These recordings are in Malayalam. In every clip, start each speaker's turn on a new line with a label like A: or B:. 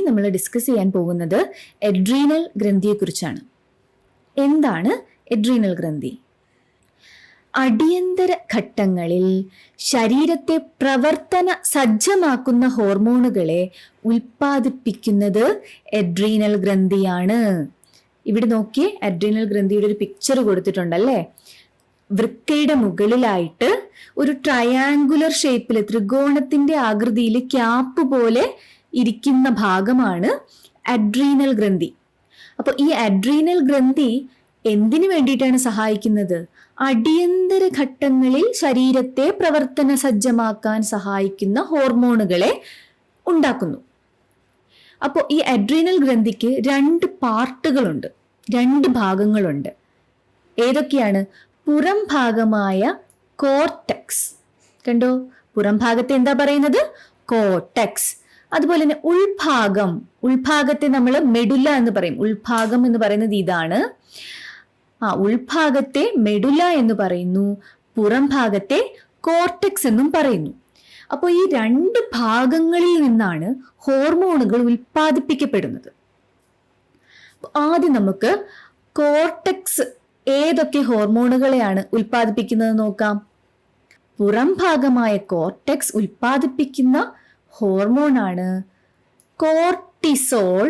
A: നമ്മൾ ഡിസ്കസ് ചെയ്യാൻ പോകുന്നത് എഡ്രീനൽ ഗ്രന്ഥിയെക്കുറിച്ചാണ്. എന്താണ് എഡ്രീനൽ ഗ്രന്ഥി? അടിയന്തര ഘട്ടങ്ങളിൽ ശരീരത്തെ പ്രവർത്തന സജ്ജമാക്കുന്ന ഹോർമോണുകളെ ഉൽപ്പാദിപ്പിക്കുന്നത് എഡ്രീനൽ ഗ്രന്ഥിയാണ്. ഇവിടെ നോക്കിയേ, അഡ്രീനൽ ഗ്രന്ഥിയുടെ ഒരു പിക്ചർ കൊടുത്തിട്ടുണ്ടല്ലേ. വൃക്കയുടെ മുകളിലായിട്ട് ഒരു ട്രയാങ്കുലർ ഷേപ്പിൽ, ത്രികോണത്തിന്റെ ആകൃതിയിൽ ക്യാപ്പ് പോലെ ഇരിക്കുന്ന ഭാഗമാണ് അഡ്രീനൽ ഗ്രന്ഥി. അപ്പോൾ ഈ അഡ്രീനൽ ഗ്രന്ഥി എന്തിനു വേണ്ടിയിട്ടാണ് സഹായിക്കുന്നത്? അടിയന്തര ഘട്ടങ്ങളിൽ ശരീരത്തെ പ്രവർത്തന സജ്ജമാക്കാൻ സഹായിക്കുന്ന ഹോർമോണുകളെ ഉണ്ടാക്കുന്നു. അപ്പോൾ ഈ അഡ്രീനൽ ഗ്രന്ഥിക്ക് 2 പാർട്ടുകളുണ്ട്, 2 ഭാഗങ്ങളുണ്ട്. ഏതൊക്കെയാണ്? പുറം ഭാഗമായ കോർട്ടെക്സ്. കണ്ടോ, പുറം ഭാഗത്തെ എന്താ പറയുന്നത്? കോർട്ടെക്സ്. അതുപോലെ തന്നെ ഉൾഭാഗത്തെ നമ്മൾ മെഡുല എന്ന് പറയും. ഉൾഭാഗം എന്ന് പറയുന്നത് ഇതാണ്. ഉൾഭാഗത്തെ മെഡുല എന്ന് പറയുന്നു, പുറം ഭാഗത്തെ കോർട്ടെക്സ് എന്നും പറയുന്നു. അപ്പോൾ ഈ 2 ഭാഗങ്ങളിൽ നിന്നാണ് ഹോർമോണുകൾ ഉൽപ്പാദിപ്പിക്കപ്പെടുന്നത്. ആദ്യം നമുക്ക് കോർട്ടെക്സ് ഏതൊക്കെ ഹോർമോണുകളെയാണ് ഉൽപ്പാദിപ്പിക്കുന്നത് നോക്കാം. പുറം ഭാഗമായ കോർട്ടെക്സ് ഉൽപ്പാദിപ്പിക്കുന്ന ഹോർമോണാണ് കോർട്ടിസോൾ,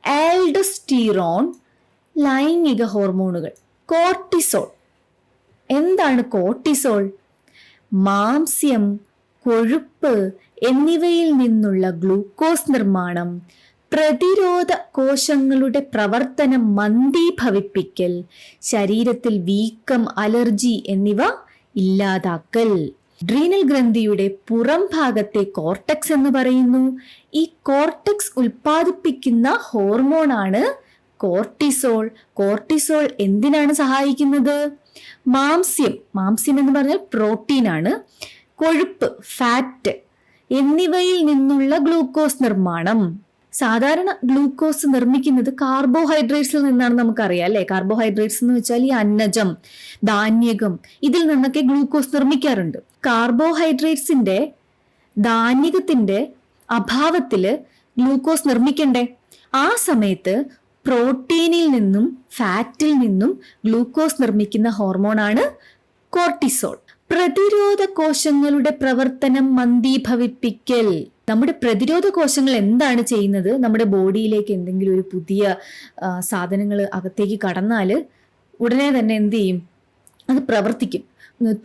A: ആൽഡോസ്റ്റിറോൺ, ലൈംഗിക ഹോർമോണുകൾ. കോർട്ടിസോൾ. എന്താണ് കോർട്ടിസോൾ? മാംസ്യം, കൊഴുപ്പ് എന്നിവയിൽ നിന്നുള്ള ഗ്ലൂക്കോസ് നിർമ്മാണം, പ്രതിരോധ കോശങ്ങളുടെ പ്രവർത്തനം മന്ദീഭവിപ്പിക്കൽ, ശരീരത്തിൽ വീക്കം, അലർജി എന്നിവ ഇല്ലാതാക്കൽ. അഡ്രീനൽ ഗ്രന്ഥിയുടെ പുറം ഭാഗത്തെ കോർട്ടെക്സ് എന്ന് പറയുന്നു. ഈ കോർട്ടെക്സ് ഉൽപ്പാദിപ്പിക്കുന്ന ഹോർമോണാണ് കോർട്ടിസോൾ. കോർട്ടിസോൾ എന്തിനാണ് സഹായിക്കുന്നത്? മാംസ്യം എന്ന് പറഞ്ഞാൽ പ്രോട്ടീനാണ്, കൊഴുപ്പ്, ഫാറ്റ് എന്നിവയിൽ നിന്നുള്ള ഗ്ലൂക്കോസ് നിർമ്മാണം. സാധാരണ ഗ്ലൂക്കോസ് നിർമ്മിക്കുന്നത് കാർബോഹൈഡ്രേറ്റ്സിൽ നിന്നാണ്, നമുക്കറിയാം അല്ലെ. കാർബോഹൈഡ്രേറ്റ്സ് എന്ന് വെച്ചാൽ ഈ അന്നജം, ധാന്യകം, ഇതിൽ നിന്നൊക്കെ ഗ്ലൂക്കോസ് നിർമ്മിക്കാറുണ്ട്. കാർബോഹൈഡ്രേറ്റ്സിന്റെ, ധാന്യകത്തിന്റെ അഭാവത്തില് ഗ്ലൂക്കോസ് നിർമ്മിക്കണ്ടേ? ആ സമയത്ത് പ്രോട്ടീനിൽ നിന്നും ഫാറ്റിൽ നിന്നും ഗ്ലൂക്കോസ് നിർമ്മിക്കുന്ന ഹോർമോണാണ് കോർട്ടിസോൾ. പ്രതിരോധ കോശങ്ങളുടെ പ്രവർത്തനം മന്ദീഭവിപ്പിക്കൽ. നമ്മുടെ പ്രതിരോധ കോശങ്ങൾ എന്താണ് ചെയ്യുന്നത്? നമ്മുടെ ബോഡിയിലേക്ക് എന്തെങ്കിലും ഒരു പുതിയ സാധനങ്ങൾ അകത്തേക്ക് കടന്നാൽ ഉടനെ തന്നെ എന്ത് ചെയ്യും? അത് പ്രവർത്തിക്കും.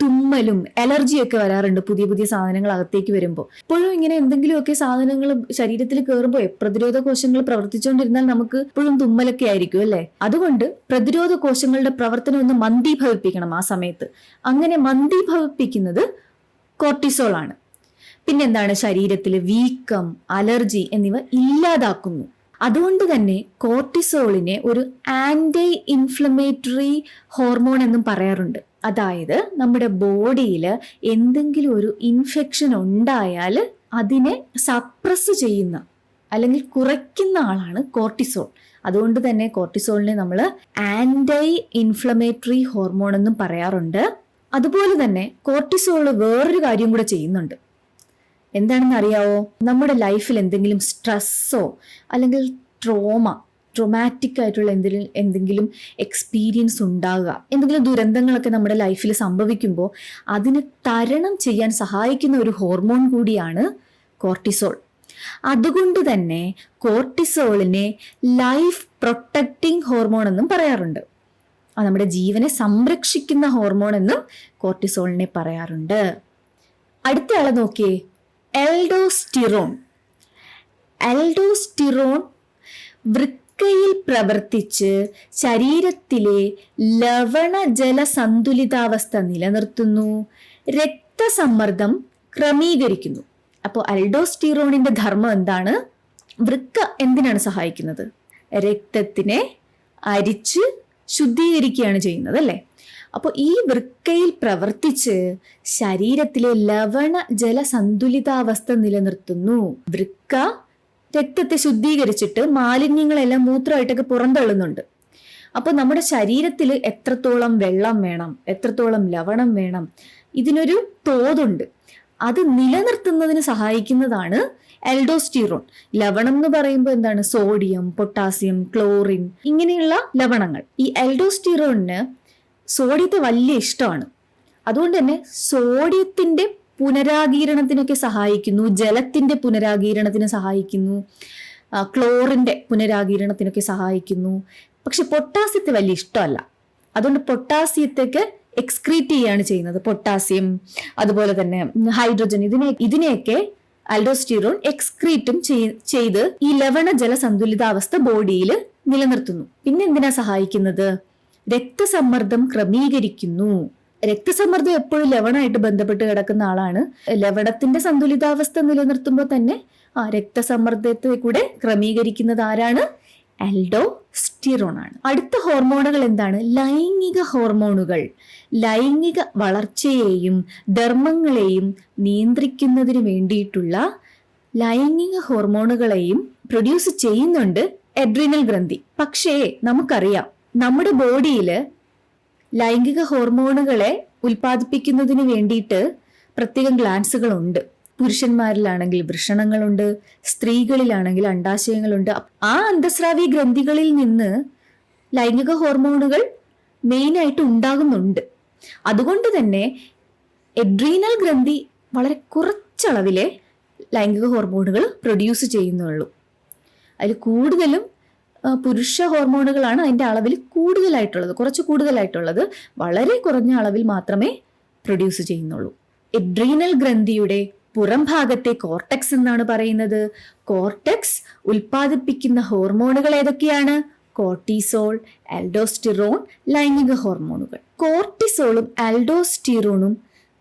A: തുമ്മലും അലർജിയൊക്കെ വരാറുണ്ട് പുതിയ പുതിയ സാധനങ്ങൾ അകത്തേക്ക് വരുമ്പോൾ. ഇപ്പോഴും ഇങ്ങനെ എന്തെങ്കിലുമൊക്കെ സാധനങ്ങൾ ശരീരത്തിൽ കയറുമ്പോൾ പ്രതിരോധ കോശങ്ങൾ പ്രവർത്തിച്ചുകൊണ്ടിരുന്നാൽ നമുക്ക് ഇപ്പോഴും തുമ്മലൊക്കെ ആയിരിക്കും അല്ലെ. അതുകൊണ്ട് പ്രതിരോധ കോശങ്ങളുടെ പ്രവർത്തനം ഒന്ന് മന്ദീഭവിപ്പിക്കണം ആ സമയത്ത്. അങ്ങനെ മന്ദീഭവിപ്പിക്കുന്നത് കോർട്ടിസോൾ ആണ്. പിന്നെന്താണ്? ശരീരത്തിൽ വീക്കം, അലർജി എന്നിവ ഇല്ലാതാക്കുന്നു. അതുകൊണ്ട് തന്നെ കോർട്ടിസോളിനെ ഒരു ആന്റി ഇൻഫ്ലമേറ്ററി ഹോർമോൺ എന്നും പറയാറുണ്ട്. അതായത് നമ്മുടെ ബോഡിയിൽ എന്തെങ്കിലും ഒരു ഇൻഫെക്ഷൻ ഉണ്ടായാൽ അതിനെ സപ്രസ് ചെയ്യുന്ന അല്ലെങ്കിൽ കുറയ്ക്കുന്ന ആളാണ് കോർട്ടിസോൾ. അതുകൊണ്ട് തന്നെ കോർട്ടിസോളിനെ നമ്മൾ ആന്റി ഇൻഫ്ലമേറ്ററി ഹോർമോൺ എന്നും പറയാറുണ്ട്. അതുപോലെ തന്നെ കോർട്ടിസോൾ വേറൊരു കാര്യം കൂടെ ചെയ്യുന്നുണ്ട്. എന്താണെന്ന് അറിയാവോ? നമ്മുടെ ലൈഫിൽ എന്തെങ്കിലും സ്ട്രെസ്സോ അല്ലെങ്കിൽ ട്രോമാറ്റിക് ആയിട്ടുള്ള എന്തെങ്കിലും എക്സ്പീരിയൻസ് ഉണ്ടാകുക, എന്തെങ്കിലും ദുരന്തങ്ങളൊക്കെ നമ്മുടെ ലൈഫിൽ സംഭവിക്കുമ്പോൾ അതിന് തരണം ചെയ്യാൻ സഹായിക്കുന്ന ഒരു ഹോർമോൺ കൂടിയാണ് കോർട്ടിസോൾ. അതുകൊണ്ട് തന്നെ കോർട്ടിസോളിനെ ലൈഫ് പ്രൊട്ടക്റ്റിംഗ് ഹോർമോൺ എന്നും പറയാറുണ്ട്. നമ്മുടെ ജീവനെ സംരക്ഷിക്കുന്ന ഹോർമോൺ എന്നും കോർട്ടിസോളിനെ പറയാറുണ്ട്. അടുത്ത ആളെ നോക്കിയേ, ആൽഡോസ്റ്റിറോൺ വൃക്കയിൽ പ്രവർത്തിച്ച് ശരീരത്തിലെ ലവണജല സന്തുലിതാവസ്ഥ നിലനിർത്തുന്നു, രക്തസമ്മർദ്ദം ക്രമീകരിക്കുന്നു. അപ്പോൾ ആൽഡോസ്റ്റിറോണിന്റെ ധർമ്മം എന്താണ്? വൃക്ക എന്തിനാണ് സഹായിക്കുന്നത്? രക്തത്തിനെ അരിച്ച് ശുദ്ധീകരിക്കുകയാണ് ചെയ്യുന്നത് അല്ലേ. അപ്പോൾ ഈ വൃക്കയിൽ പ്രവർത്തിച്ച് ശരീരത്തിലെ ലവണ ജല സന്തുലിതാവസ്ഥ നിലനിർത്തുന്നു. വൃക്ക രക്തത്തെ ശുദ്ധീകരിച്ചിട്ട് മാലിന്യങ്ങളെല്ലാം മൂത്രമായിട്ടൊക്കെ പുറന്തള്ളുന്നുണ്ട്. അപ്പോൾ നമ്മുടെ ശരീരത്തിൽ എത്രത്തോളം വെള്ളം വേണം, എത്രത്തോളം ലവണം വേണം, ഇതിനൊരു തോതുണ്ട്. അത് നിലനിർത്തുന്നതിന് സഹായിക്കുന്നതാണ് എൽഡോസ്റ്റിറോൺ. ലവണം എന്ന് പറയുമ്പോൾ എന്താണ്? സോഡിയം, പൊട്ടാസ്യം, ക്ലോറിൻ ഇങ്ങനെയുള്ള ലവണങ്ങൾ. ഈ എൽഡോസ്റ്റിറോണിന് സോഡിയത്തെ വലിയ ഇഷ്ടമാണ്. അതുകൊണ്ട് തന്നെ സോഡിയത്തിന്റെ പുനരാഗീരണത്തിനൊക്കെ സഹായിക്കുന്നു, ജലത്തിന്റെ പുനരാഗീരണത്തിന് സഹായിക്കുന്നു, ക്ലോറിന്റെ പുനരാഗീരണത്തിനൊക്കെ സഹായിക്കുന്നു. പക്ഷെ പൊട്ടാസ്യത്തെ വലിയ ഇഷ്ടമല്ല. അതുകൊണ്ട് പൊട്ടാസ്യത്തേക്ക് എക്സ്ക്രീറ്റ് ചെയ്യാണ് ചെയ്യുന്നത്. പൊട്ടാസ്യം, അതുപോലെ തന്നെ ഹൈഡ്രജൻ, ഇതിനെയൊക്കെ അൽഡോസ്റ്റിറോൺ എക്സ്ക്രീറ്റും ചെയ്ത് ഈ ലവണ ജല സന്തുലിതാവസ്ഥ ബോഡിയിൽ നിലനിർത്തുന്നു. പിന്നെ എന്തിനാ സഹായിക്കുന്നത്? രക്തസമ്മർദ്ദം ക്രമീകരിക്കുന്നു. രക്തസമ്മർദ്ദം എപ്പോഴും ലവണമായിട്ട് ബന്ധപ്പെട്ട് കിടക്കുന്ന ആളാണ്. ലവണത്തിന്റെ സന്തുലിതാവസ്ഥ നിലനിർത്തുമ്പോൾ തന്നെ രക്തസമ്മർദ്ദത്തെ കൂടെ ക്രമീകരിക്കുന്നത് ആരാണ്? എൽഡോസ്റ്റിറോൺ ആണ്. അടുത്ത ഹോർമോണുകൾ എന്താണ്? ലൈംഗിക ഹോർമോണുകൾ. ലൈംഗിക വളർച്ചയെയും ധർമ്മങ്ങളെയും നിയന്ത്രിക്കുന്നതിന് വേണ്ടിയിട്ടുള്ള ലൈംഗിക ഹോർമോണുകളെയും പ്രൊഡ്യൂസ് ചെയ്യുന്നുണ്ട് അഡ്രീനൽ ഗ്രന്ഥി. പക്ഷേ നമുക്കറിയാം, നമ്മുടെ ബോഡിയിൽ ലൈംഗിക ഹോർമോണുകളെ ഉൽപ്പാദിപ്പിക്കുന്നതിന് വേണ്ടിയിട്ട് പ്രത്യേകം ഗ്ലാൻസുകളുണ്ട്. പുരുഷന്മാരിലാണെങ്കിൽ വൃഷണങ്ങളുണ്ട്, സ്ത്രീകളിലാണെങ്കിൽ അണ്ഡാശയങ്ങളുണ്ട്. ആ അന്തസ്രാവി ഗ്രന്ഥികളിൽ നിന്ന് ലൈംഗിക ഹോർമോണുകൾ മെയിനായിട്ട് ഉണ്ടാകുന്നുണ്ട്. അതുകൊണ്ട് തന്നെ അഡ്രീനൽ ഗ്രന്ഥി വളരെ കുറച്ചളവിലെ ലൈംഗിക ഹോർമോണുകൾ പ്രൊഡ്യൂസ് ചെയ്യുന്നുള്ളൂ. അതിൽ കൂടുതലും പുരുഷ ഹോർമോണുകളാണ് അതിൻ്റെ അളവിൽ കുറച്ച് കൂടുതലായിട്ടുള്ളത്. വളരെ കുറഞ്ഞ അളവിൽ മാത്രമേ പ്രൊഡ്യൂസ് ചെയ്യുന്നുള്ളൂ. അഡ്രീനൽ ഗ്രന്ഥിയുടെ പുറം ഭാഗത്തെ കോർട്ടെക്സ് എന്നാണ് പറയുന്നത്. കോർട്ടെക്സ് ഉൽപ്പാദിപ്പിക്കുന്ന ഹോർമോണുകൾ ഏതൊക്കെയാണ്? കോർട്ടിസോൾ, എൽഡോസ്റ്റിറോൺ, ലൈംഗിക ഹോർമോണുകൾ. കോർട്ടിസോളും എൽഡോസ്റ്റിറോണും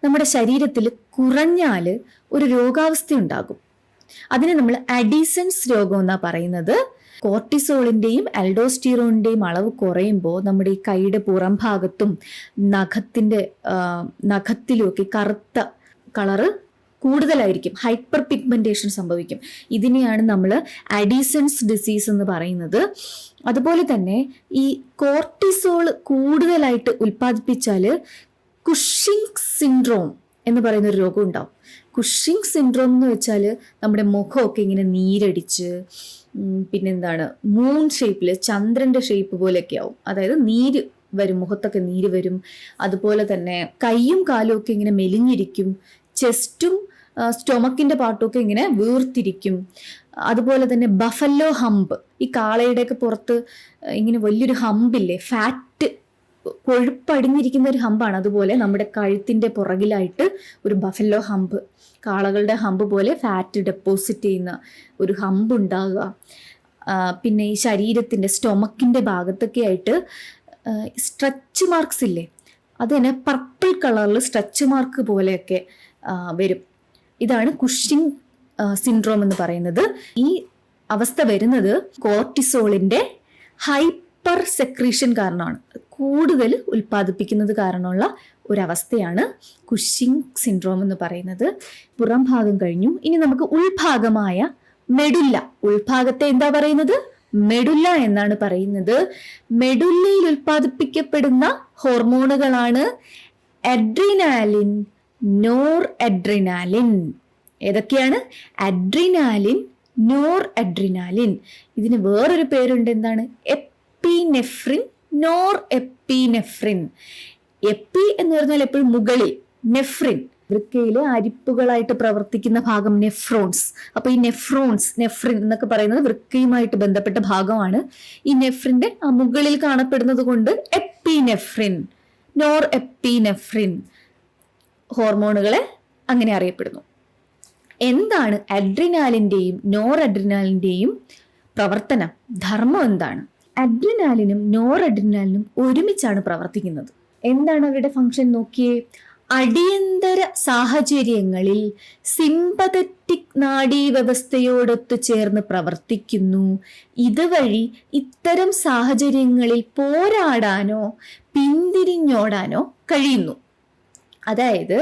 A: നമ്മുടെ ശരീരത്തിൽ കുറഞ്ഞാൽ ഒരു രോഗാവസ്ഥ ഉണ്ടാകും. അതിനെ നമ്മൾ അഡീസൻസ് രോഗം എന്നാണ് പറയുന്നത്. കോർട്ടിസോളിന്റെയും എൽഡോസ്റ്റിറോണിന്റെയും അളവ് കുറയുമ്പോൾ നമ്മുടെ ഈ കൈയുടെ പുറം ഭാഗത്തും നഖത്തിലും ഒക്കെ കറുത്ത കളറ് കൂടുതലായിരിക്കും. ഹൈപ്പർ പിഗ്മെന്റേഷൻ സംഭവിക്കും. ഇതിനെയാണ് നമ്മൾ അഡീസൻസ് ഡിസീസ് എന്ന് പറയുന്നത്. അതുപോലെ തന്നെ ഈ കോർട്ടിസോൾ കൂടുതലായിട്ട് ഉൽപ്പാദിപ്പിച്ചാൽ കുഷിങ് സിൻഡ്രോം എന്ന് പറയുന്ന ഒരു രോഗം ഉണ്ടാവും. കുഷിങ് സിൻഡ്രോം എന്ന് വെച്ചാൽ നമ്മുടെ മുഖമൊക്കെ ഇങ്ങനെ നീരടിച്ച്, പിന്നെന്താണ്, മൂൺ ഷേപ്പിൽ, ചന്ദ്രന്റെ ഷേപ്പ് പോലെയൊക്കെ ആവും. അതായത് നീര് വരും, മുഖത്തൊക്കെ നീര് വരും. അതുപോലെ തന്നെ കൈയും കാലും ഒക്കെ ഇങ്ങനെ മെലിഞ്ഞിരിക്കും. ചെസ്റ്റും സ്റ്റൊമക്കിന്റെ പാട്ടുമൊക്കെ ഇങ്ങനെ വീർത്തിരിക്കും. അതുപോലെ തന്നെ ബഫല്ലോ ഹമ്പ്, ഈ കാളയുടെയൊക്കെ പുറത്ത് ഇങ്ങനെ വലിയൊരു ഹമ്പില്ലേ, ഫാറ്റ് കൊഴുപ്പടിഞ്ഞിരിക്കുന്ന ഒരു ഹമ്പാണ്. അതുപോലെ നമ്മുടെ കഴുത്തിന്റെ പുറകിലായിട്ട് ഒരു ബഫല്ലോ ഹമ്പ്, കാളകളുടെ ഹമ്പ് പോലെ ഫാറ്റ് ഡെപ്പോസിറ്റ് ചെയ്യുന്ന ഒരു ഹമ്പ് ഉണ്ടാകുക. പിന്നെ ഈ ശരീരത്തിന്റെ സ്റ്റൊമക്കിന്റെ ഭാഗത്തൊക്കെ ആയിട്ട് സ്ട്രെച്ച് മാർക്സ് ഇല്ലേ, അതിന് പർപ്പിൾ കളറിൽ സ്ട്രെച്ച് മാർക്ക് പോലെയൊക്കെ വരും. ഇതാണ് കുഷിങ് സിൻഡ്രോം എന്ന് പറയുന്നത്. ഈ അവസ്ഥ വരുന്നത് കോർട്ടിസോളിന്റെ ഹൈപ്പർ സെക്രീഷൻ കാരണമാണ്. കൂടുതൽ ഉൽപ്പാദിപ്പിക്കുന്നത് കാരണമുള്ള ഒരവസ്ഥയാണ് കുഷിങ് സിൻഡ്രോം എന്ന് പറയുന്നത്. പുറം ഭാഗം കഴിഞ്ഞു. ഇനി നമുക്ക് ഉൾഭാഗമായ മെഡുല്ല. ഉൾഭാഗത്തെ എന്താ പറയുന്നത്? മെഡുല്ല എന്നാണ് പറയുന്നത്. മെഡുല്ലയിൽ ഉൽപ്പാദിപ്പിക്കപ്പെടുന്ന ഹോർമോണുകളാണ് അഡ്രിനാലിൻ, നോർ അഡ്രിനാലിൻ. ഏതൊക്കെയാണ്? Adrenaline, nor adrenaline. ഇതിന് വേറൊരു പേരുണ്ട്. എന്താണ്? Epinephrine, nor epinephrine. എപ്പി എന്ന് പറഞ്ഞാൽ എപ്പോഴും മുകളിൽ, നെഫ്രിൻ വൃക്കയിലെ അരിപ്പുകളായിട്ട് പ്രവർത്തിക്കുന്ന ഭാഗം നെഫ്രോൺസ്. അപ്പൊ ഈ നെഫ്രിൻ എന്നൊക്കെ പറയുന്നത് വൃക്കയുമായിട്ട് ബന്ധപ്പെട്ട ഭാഗമാണ്. ഈ നെഫ്രിന്റെ മുകളിൽ കാണപ്പെടുന്നത് കൊണ്ട് എപ്പിനെഫ്രിൻ, നോർ എപ്പിനെഫ്രിൻ ഹോർമോണുകളെ അങ്ങനെ അറിയപ്പെടുന്നു. എന്താണ് അഡ്രിനാലിന്റെയും നോർ അഡ്രിനാലിന്റെയും പ്രവർത്തനം, ധർമ്മം എന്താണ്? അഡ്രിനാലിനും നോർ അഡ്രിനാലിനും ഒരുമിച്ചാണ് പ്രവർത്തിക്കുന്നത്. എന്താണ് അവരുടെ ഫംഗ്ഷൻ നോക്കിയേ. അടിയന്തര സാഹചര്യങ്ങളിൽ സിമ്പതറ്റിക് നാഡീവ്യവസ്ഥയോടൊത്തു ചേർന്ന് പ്രവർത്തിക്കുന്നു. ഇതുവഴി ഇത്തരം സാഹചര്യങ്ങളിൽ പോരാടാനോ പിന്തിരിഞ്ഞോടാനോ കഴിയുന്നു. അതായത്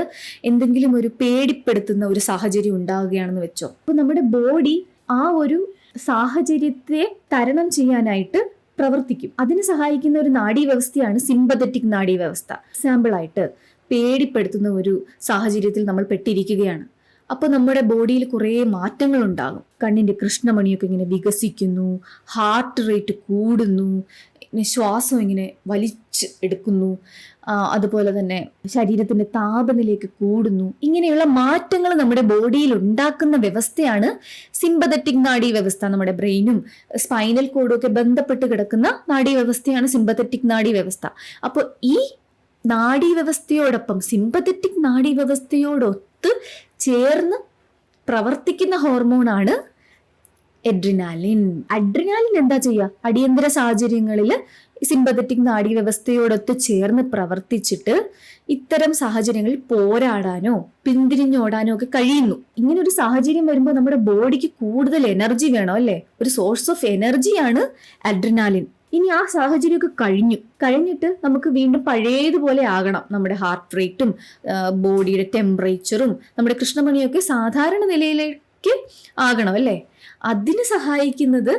A: എന്തെങ്കിലും ഒരു പേടിപ്പെടുത്തുന്ന ഒരു സാഹചര്യം ഉണ്ടാവുകയാണെന്ന് വെച്ചോ, അപ്പോൾ നമ്മുടെ ബോഡി ആ ഒരു സാഹചര്യത്തെ തരണം ചെയ്യാനായിട്ട് പ്രവർത്തിക്കും. അതിന് സഹായിക്കുന്ന ഒരു നാഡീവ്യവസ്ഥയാണ് സിമ്പതറ്റിക് നാഡീവ്യവസ്ഥ. എക്സാമ്പിളായിട്ട് പേടിപ്പെടുത്തുന്ന ഒരു സാഹചര്യത്തിൽ നമ്മൾ പെട്ടിരിക്കുകയാണ്. അപ്പോൾ നമ്മുടെ ബോഡിയിൽ കുറേ മാറ്റങ്ങൾ ഉണ്ടാകും. കണ്ണിൻ്റെ കൃഷ്ണമണിയൊക്കെ ഇങ്ങനെ വികസിക്കുന്നു, ഹാർട്ട് റേറ്റ് കൂടുന്നു, ശ്വാസം ഇങ്ങനെ വലിച്ച് എടുക്കുന്നു, അതുപോലെ തന്നെ ശരീരത്തിൻ്റെ താപനിലയൊക്കെ കൂടുന്നു. ഇങ്ങനെയുള്ള മാറ്റങ്ങൾ നമ്മുടെ ബോഡിയിൽ ഉണ്ടാക്കുന്ന വ്യവസ്ഥയാണ് സിമ്പതറ്റിക് നാഡീവ്യവസ്ഥ. നമ്മുടെ ബ്രെയിനും സ്പൈനൽ കോഡും ഒക്കെ ബന്ധപ്പെട്ട് കിടക്കുന്ന നാഡീവ്യവസ്ഥയാണ് സിമ്പതറ്റിക് നാഡീവ്യവസ്ഥ. അപ്പോൾ ഈ നാഡീവ്യവസ്ഥയോടൊപ്പം സിമ്പതറ്റിക് നാഡീവ്യവസ്ഥയോടൊത്ത് ചേർന്ന് പ്രവർത്തിക്കുന്ന ഹോർമോണാണ് എഡ്രിനാലിൻ. അഡ്രിനാലിൻ എന്താ ചെയ്യുക? അടിയന്തര സാഹചര്യങ്ങളിൽ സിമ്പതറ്റിക് നാഡീവ്യവസ്ഥയോടൊത്ത് ചേർന്ന് പ്രവർത്തിച്ചിട്ട് ഇത്തരം സാഹചര്യങ്ങളിൽ പോരാടാനോ പിന്തിരിഞ്ഞോടാനോ ഒക്കെ കഴിയുന്നു. ഇങ്ങനെ ഒരു സാഹചര്യം വരുമ്പോൾ നമ്മുടെ ബോഡിക്ക് കൂടുതൽ എനർജി വേണം അല്ലേ? ഒരു സോഴ്സ് ഓഫ് എനർജിയാണ് അഡ്രിനാലിൻ. ഇനി ആ സാഹചര്യമൊക്കെ കഴിഞ്ഞിട്ട് നമുക്ക് വീണ്ടും പഴയതുപോലെ ആകണം. നമ്മുടെ ഹാർട്ട് റേറ്റും ബോഡിയുടെ ടെമ്പറേച്ചറും നമ്മുടെ കൃഷ്ണമണിയൊക്കെ സാധാരണ നിലയിലേക്ക് ആകണം അല്ലേ? അതിന് സഹായിക്കുന്നത്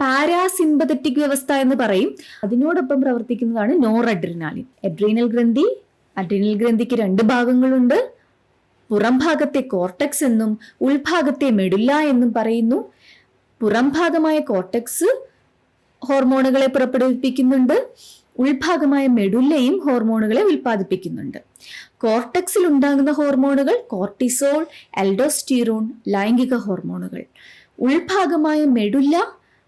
A: പാരാസിമ്പതറ്റിക് വ്യവസ്ഥ എന്ന് പറയും. അതിനോടൊപ്പം പ്രവർത്തിക്കുന്നതാണ് നോർ അഡ്രിനാലിൻ. അഡ്രീനൽ ഗ്രന്ഥിക്ക് 2 ഭാഗങ്ങളുണ്ട്. പുറം ഭാഗത്തെ കോർട്ടെക്സ് എന്നും ഉൾഭാഗത്തെ മെഡുല്ല എന്നും പറയുന്നു. പുറം ഭാഗമായ കോർട്ടെക്സ് ഹോർമോണുകളെ പുറപ്പെടുവിപ്പിക്കുന്നുണ്ട്, ഉൾഭാഗമായ മെഡുല്ലയും ഹോർമോണുകളെ ഉൽപ്പാദിപ്പിക്കുന്നുണ്ട്. കോർട്ടെക്സിൽ ഉണ്ടാകുന്ന ഹോർമോണുകൾ കോർട്ടിസോൾ, എൽഡോസ്റ്റിറോൺ, ലൈംഗിക ഹോർമോണുകൾ. ഉൾഭാഗമായ മെഡുല്ല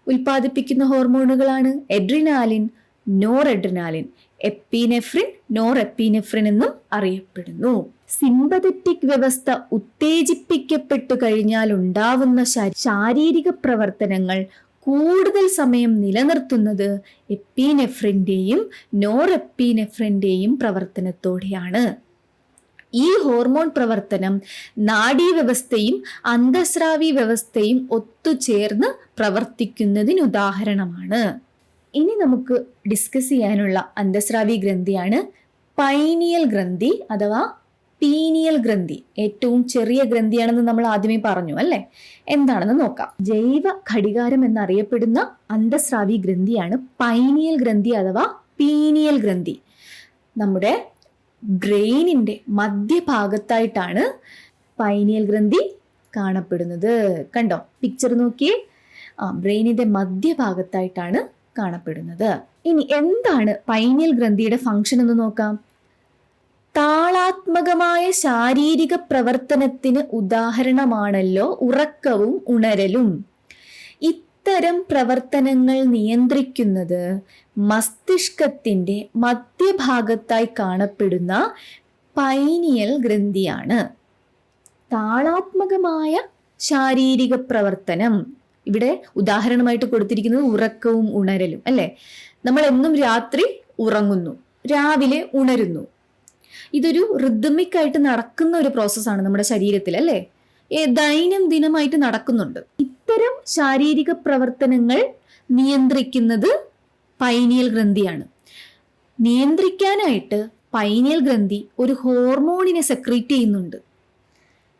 A: ഉൽപ്പാദിപ്പിക്കുന്ന ഹോർമോണുകളാണ് adrenaline, nor adrenaline, epinephrine, nor epinephrine എന്നും അറിയപ്പെടുന്നു. സിമ്പതറ്റിക് വ്യവസ്ഥ ഉത്തേജിപ്പിക്കപ്പെട്ടു കഴിഞ്ഞാൽ ഉണ്ടാവുന്ന ശാരീരിക പ്രവർത്തനങ്ങൾ കൂടുതൽ സമയം നിലനിർത്തുന്നത് എപ്പിനെഫ്രിന്റെയും നോർ എപ്പിനെഫ്രിന്റെയും പ്രവർത്തനത്തോടെയാണ്. ഈ ഹോർമോൺ പ്രവർത്തനം നാഡീവ്യവസ്ഥയും അന്തസ്രാവി വ്യവസ്ഥയും ഒത്തുചേർന്ന് പ്രവർത്തിക്കുന്നതിന് ഉദാഹരണമാണ്. ഇനി നമുക്ക് ഡിസ്കസ് ചെയ്യാനുള്ള അന്തസ്രാവി ഗ്രന്ഥിയാണ് പൈനിയൽ ഗ്രന്ഥി അഥവാ പീനിയൽ ഗ്രന്ഥി. ഏറ്റവും ചെറിയ ഗ്രന്ഥിയാണെന്ന് നമ്മൾ ആദ്യമേ പറഞ്ഞു അല്ലേ? എന്താണെന്ന് നോക്കാം. ജൈവ ഘടികാരം എന്നറിയപ്പെടുന്ന അന്തസ്രാവി ഗ്രന്ഥിയാണ് പൈനിയൽ ഗ്രന്ഥി അഥവാ പീനിയൽ ഗ്രന്ഥി. നമ്മുടെ ബ്രെയിനിന്റെ മധ്യഭാഗത്തായിട്ടാണ് പൈനിയൽ ഗ്രന്ഥി കാണപ്പെടുന്നത്. കണ്ടോ, പിക്ചർ നോക്കിയേ. ബ്രെയിനിന്റെ മധ്യഭാഗത്തായിട്ടാണ് കാണപ്പെടുന്നത്. ഇനി എന്താണ് പൈനിയൽ ഗ്രന്ഥിയുടെ ഫംഗ്ഷൻ എന്ന് നോക്കാം. താളാത്മകമായ ശാരീരിക പ്രവർത്തനത്തിന് ഉദാഹരണമാണല്ലോ ഉറക്കവും ഉണരലും. ഇത്തരം പ്രവർത്തനങ്ങൾ നിയന്ത്രിക്കുന്നത് മസ്തിഷ്കത്തിന്റെ മധ്യഭാഗത്തായി കാണപ്പെടുന്ന പൈനിയൽ ഗ്രന്ഥിയാണ്. താളാത്മകമായ ശാരീരിക പ്രവർത്തനം ഇവിടെ ഉദാഹരണമായിട്ട് കൊടുത്തിരിക്കുന്നത് ഉറക്കവും ഉണരലും അല്ലെ? നമ്മൾ എന്നും രാത്രി ഉറങ്ങുന്നു, രാവിലെ ഉണരുന്നു. ഇതൊരു റിതമിക് ആയിട്ട് നടക്കുന്ന ഒരു പ്രോസസ്സാണ് നമ്മുടെ ശരീരത്തിൽ അല്ലേ? ദൈനംദിനമായിട്ട് നടക്കുന്നുണ്ട്. ഇത്തരം ശാരീരിക പ്രവർത്തനങ്ങൾ നിയന്ത്രിക്കുന്നത് പൈനിയൽ ഗ്രന്ഥിയാണ്. നിയന്ത്രിക്കാനായിട്ട് പൈനിയൽ ഗ്രന്ഥി ഒരു ഹോർമോണിനെ സെക്രീറ്റ് ചെയ്യുന്നുണ്ട്.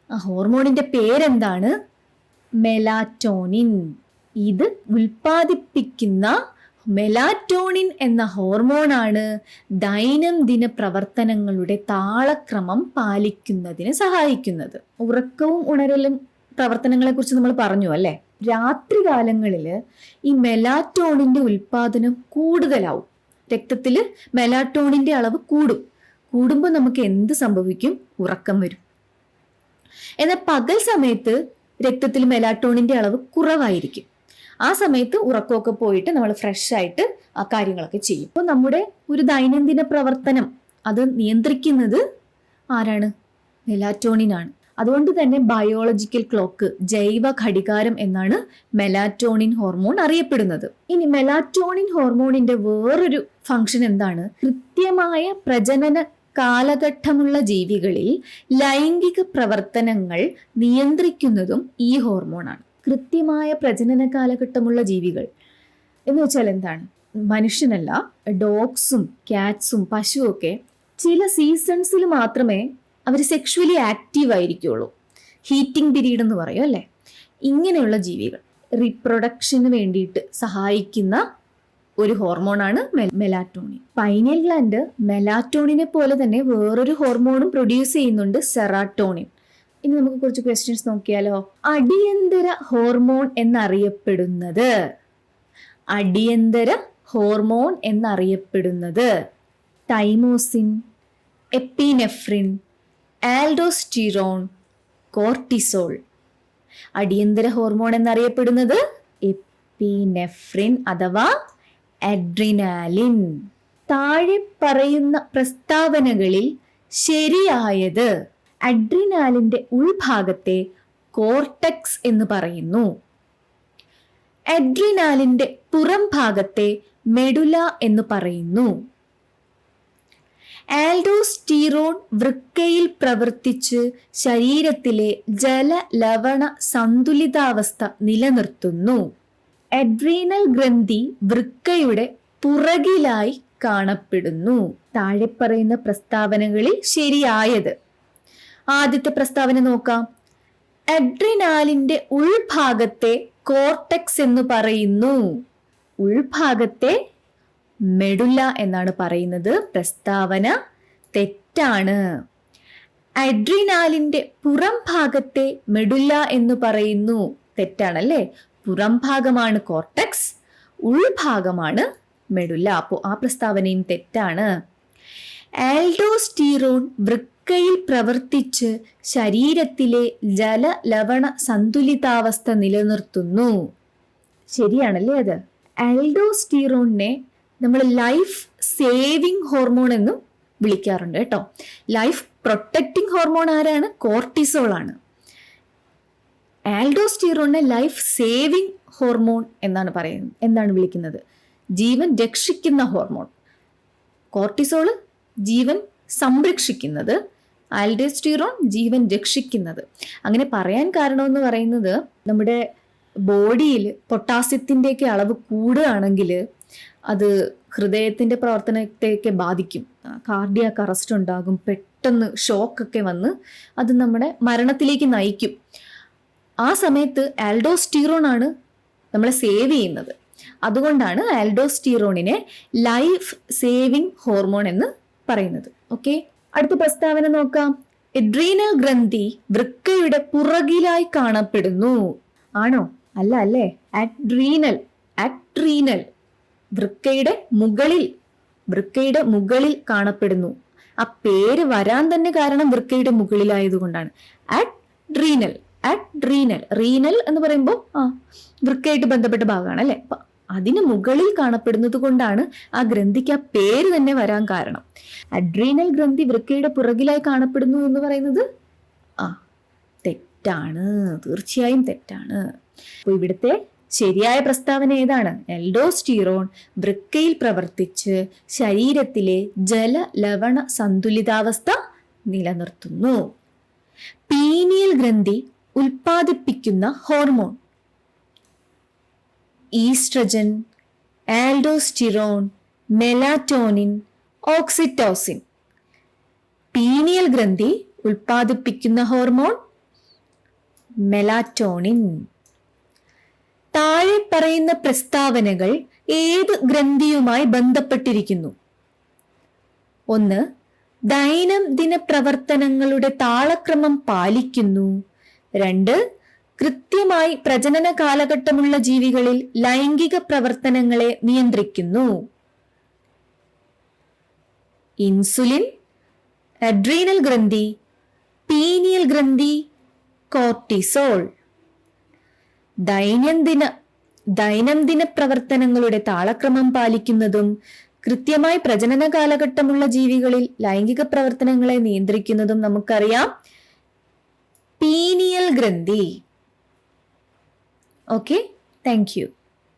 A: ആ ഹോർമോണിന്റെ പേരെന്താണ്? മെലാറ്റോണിൻ. ഇത് ഉൽപ്പാദിപ്പിക്കുന്ന മെലാറ്റോണിൻ എന്ന ഹോർമോണാണ് ദൈനംദിന പ്രവർത്തനങ്ങളുടെ താളക്രമം പാലിക്കുന്നതിന് സഹായിക്കുന്നത്. ഉറക്കവും ഉണരലും പ്രവർത്തനങ്ങളെ കുറിച്ച് നമ്മൾ പറഞ്ഞു അല്ലേ? രാത്രികാലങ്ങളിൽ ഈ മെലാറ്റോണിന്റെ ഉൽപാദനം കൂടുതലാവും. രക്തത്തിൽ മെലാറ്റോണിന്റെ അളവ് കൂടുമ്പോൾ നമുക്ക് എന്ത് സംഭവിക്കും? ഉറക്കം വരും. എന്നാൽ പകൽ സമയത്ത് രക്തത്തിൽ മെലാറ്റോണിന്റെ അളവ് കുറവായിരിക്കും. ആ സമയത്ത് ഉറക്കമൊക്കെ പോയിട്ട് നമ്മൾ ഫ്രഷ് ആയിട്ട് ആ കാര്യങ്ങളൊക്കെ ചെയ്യും. അപ്പോൾ നമ്മുടെ ഒരു ദൈനംദിന പ്രവർത്തനം അത് നിയന്ത്രിക്കുന്നത് ആരാണ്? മെലാറ്റോണിനാണ്. അതുകൊണ്ട് തന്നെ ബയോളജിക്കൽ ക്ലോക്ക്, ജൈവ ഘടികാരം എന്നാണ് മെലാറ്റോണിൻ ഹോർമോൺ അറിയപ്പെടുന്നത്. ഇനി മെലാറ്റോണിൻ ഹോർമോണിന്റെ വേറൊരു ഫംഗ്ഷൻ എന്താണ്? കൃത്യമായ പ്രജനന കാലഘട്ടമുള്ള ജീവികളിൽ ലൈംഗിക പ്രവർത്തനങ്ങൾ നിയന്ത്രിക്കുന്നതും ഈ ഹോർമോണാണ്. കൃത്യമായ പ്രജനന കാലഘട്ടമുള്ള ജീവികൾ എന്ന് വെച്ചാൽ എന്താണ്? മനുഷ്യനല്ല, ഡോഗ്സും ക്യാറ്റ്സും പശുവും ഒക്കെ ചില സീസൺസിൽ മാത്രമേ അവർ സെക്ഷുവലി ആക്റ്റീവ് ആയിരിക്കുള്ളൂ. ഹീറ്റിംഗ് പീരീഡ് എന്ന് പറയും അല്ലേ? ഇങ്ങനെയുള്ള ജീവികൾ റീപ്രൊഡക്ഷന് വേണ്ടിയിട്ട് സഹായിക്കുന്ന ഒരു ഹോർമോണാണ് മെലാറ്റോണിൻ. പൈനിയൽ ഗ്ലാൻഡ് മെലാറ്റോണിനെ പോലെ തന്നെ വേറൊരു ഹോർമോണും പ്രൊഡ്യൂസ് ചെയ്യുന്നുണ്ട്, സെറാട്ടോണിൻ. ഇനി നമുക്ക് കുറച്ച് ക്വസ്റ്റ്യൻസ് നോക്കിയാലോ. അടിയന്തര ഹോർമോൺ എന്നറിയപ്പെടുന്നത്, അടിയന്തര ഹോർമോൺ എന്നറിയപ്പെടുന്നത് തൈമോസിൻ, എപ്പിനെഫ്രിൻ, ആൽഡോസ്റ്റിറോൺ, കോർട്ടിസോൾ. അടിയന്തര ഹോർമോൺ എന്നറിയപ്പെടുന്നത് എപ്പിനെഫ്രിൻ അഥവാ അഡ്രിനാലിൻ. താഴെ പറയുന്ന പ്രസ്താവനകളിൽ ശരിയായത്. അഡ്രിനാലിന്റെ ഉൾഭാഗത്തെ കോർട്ടെക്സ് എന്ന് പറയുന്നു. അഡ്രിനാലിന്റെ പുറം ഭാഗത്തെ മെഡുല എന്ന് പറയുന്നു. ആൽഡോസ്റ്റീറോൺ വൃക്കയിൽ പ്രവർത്തിച്ച് ശരീരത്തിലെ ജല ലവണ സന്തുലിതാവസ്ഥ നിലനിർത്തുന്നു. അഡ്രീനൽ ഗ്രന്ഥി വൃക്കയുടെ പുറകിലായി കാണപ്പെടുന്നു. താഴെ പറയുന്ന പ്രസ്താവനകളിൽ ശരിയായത്. ആദ്യത്തെ പ്രസ്താവന നോക്കാം. അഡ്രിനാലിന്റെ ഉൾഭാഗത്തെ കോർട്ടെക്സ് എന്ന് പറയുന്നു. ഉൾഭാഗത്തെ മെഡുല എന്നാണ് പറയുന്നത്. പ്രസ്താവന തെറ്റാണ്. അഡ്രിനാലിന്റെ പുറം ഭാഗത്തെ മെഡുല എന്ന് പറയുന്നു. തെറ്റാണല്ലേ. പുറം ഭാഗമാണ് കോർട്ടെക്സ്, ഉൾഭാഗമാണ് മെഡുല. അപ്പോൾ ആ പ്രസ്താവനയും തെറ്റാണ്. ആൽഡോസ്റ്റീറോൺ വൃക്കയിൽ പ്രവർത്തിച്ച് ശരീരത്തിലെ ജല ലവണ സന്തുലിതാവസ്ഥ നിലനിർത്തുന്നു. ശരിയാണല്ലേ അത്. ആൽഡോസ്റ്റീറോണിനെ നമ്മൾ ലൈഫ് സേവിങ് ഹോർമോൺ എന്നും വിളിക്കാറുണ്ട് കേട്ടോ. ലൈഫ് പ്രൊട്ടക്റ്റിംഗ് ഹോർമോൺ ആരാണ്? കോർട്ടിസോൾ ആണ്. ആൽഡോസ്റ്റീറോണിനെ ലൈഫ് സേവിങ് ഹോർമോൺ എന്താണ് വിളിക്കുന്നത്? ജീവൻ രക്ഷിക്കുന്ന ഹോർമോൺ. കോർട്ടിസോൾ ജീവൻ സംരക്ഷിക്കുന്നത്, ആൽഡോസ്റ്റീറോൺ ജീവൻ രക്ഷിക്കുന്നത്. അങ്ങനെ പറയാൻ കാരണമെന്ന് പറയുന്നത് നമ്മുടെ ബോഡിയിൽ പൊട്ടാസ്യത്തിൻ്റെയൊക്കെ അളവ് കൂടുകയാണെങ്കിൽ അത് ഹൃദയത്തിൻ്റെ പ്രവർത്തനത്തെയൊക്കെ ബാധിക്കും. കാർഡിയാക് അറസ്റ്റ് ഉണ്ടാകും, പെട്ടെന്ന് ഷോക്കൊക്കെ വന്ന് അത് നമ്മുടെ മരണത്തിലേക്ക് നയിക്കും. ആ സമയത്ത് ആൽഡോസ്റ്റീറോൺ ആണ് നമ്മളെ സേവ് ചെയ്യുന്നത്. അതുകൊണ്ടാണ് ആൽഡോസ്റ്റീറോണിനെ ലൈഫ് സേവിങ് ഹോർമോൺ എന്ന് പറയുന്നത്. ഓക്കെ, അടുത്ത പ്രസ്താവന നോക്കാം. അഡ്രീനൽ ഗ്രന്ഥി വൃക്കയുടെ പുറകിലായി കാണപ്പെടുന്നു. ആണോ? അല്ല അല്ലേ. അഡ്രീനൽ വൃക്കയുടെ മുകളിൽ കാണപ്പെടുന്നു. ആ പേര് വരാൻ തന്നെ കാരണം വൃക്കയുടെ മുകളിലായതുകൊണ്ടാണ്. അഡ്രീനൽ റീനൽ എന്ന് പറയുമ്പോൾ വൃക്കയായിട്ട് ബന്ധപ്പെട്ട ഭാഗമാണ് അല്ലെ. അപ്പൊ അതിന് മുകളിൽ കാണപ്പെടുന്നത് കൊണ്ടാണ് ആ ഗ്രന്ഥിക്ക് ആ പേര് തന്നെ വരാൻ കാരണം. അഡ്രീനൽ ഗ്രന്ഥി വൃക്കയുടെ പുറകിലായി കാണപ്പെടുന്നു എന്ന് പറയുന്നത് തെറ്റാണ്, തീർച്ചയായും തെറ്റാണ്. അപ്പൊ ഇവിടുത്തെ ശരിയായ പ്രസ്താവന ഏതാണ്? ആൽഡോസ്റ്റീറോൺ വൃക്കയിൽ പ്രവർത്തിച്ച് ശരീരത്തിലെ ജല ലവണ സന്തുലിതാവസ്ഥ നിലനിർത്തുന്നു. പീനിയൽ ഗ്രന്ഥി ഉൽപ്പാദിപ്പിക്കുന്ന hormone oestrogen, aldosterone, melatonin, oxytocin. Pineal ഗ്രന്ഥി ഉൽപ്പാദിപ്പിക്കുന്ന ഹോർമോൺ മെലാറ്റോണിൻ. താഴെ പറയുന്ന പ്രസ്താവനകൾ ഏത് ഗ്രന്ഥിയുമായി ബന്ധപ്പെട്ടിരിക്കുന്നു? 1. ദൈനംദിന പ്രവർത്തനങ്ങളുടെ താളക്രമം പാലിക്കുന്നു. 2. കൃത്യമായി പ്രജനന കാലഘട്ടമുള്ള ജീവികളിൽ ലൈംഗിക പ്രവർത്തനങ്ങളെ നിയന്ത്രിക്കുന്നു. ഇൻസുലിൻ, അഡ്രീനൽ ഗ്രന്ഥി, പീനിയൽ ഗ്രന്ഥി, കോർട്ടിസോൾ. ദൈനംദിന പ്രവർത്തനങ്ങളുടെ താളക്രമം പാലിക്കുന്നതും കൃത്യമായി പ്രജനന കാലഘട്ടമുള്ള ജീവികളിൽ ലൈംഗിക പ്രവർത്തനങ്ങളെ നിയന്ത്രിക്കുന്നതും നമുക്കറിയാം പീനിയൽ ഗ്രന്ഥി. Okay, thank you.